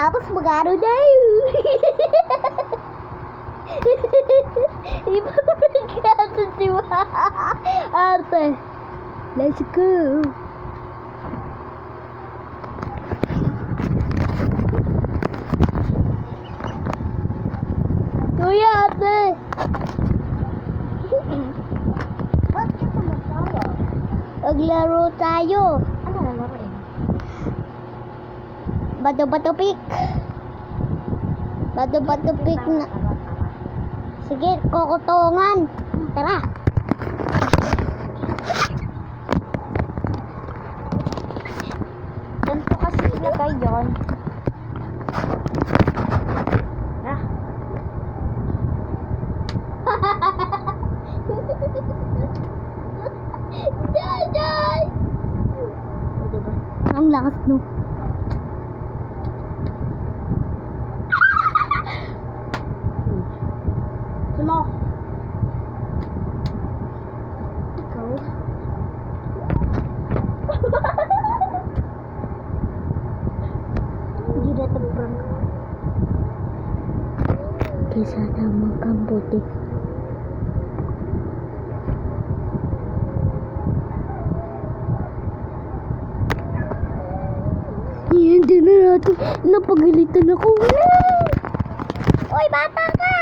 Tapos magano na yun. Iba magkano si Arte. Let's go. Kuya, ate. Ba't ka tumatawa? Maglaro tayo. Ano na laruin? Bato-bato pick. Bato-bato pick na. Sige, kokotongan. Tara. Ganito kasi ilagay yun. Ah, Jay! o diba? Ang lakas no. Sumo. Ikaw? Hindi na tabang ka. Kesa naman kang puti. Hindi na natin. Napagalitan ako. Uy, bata ka!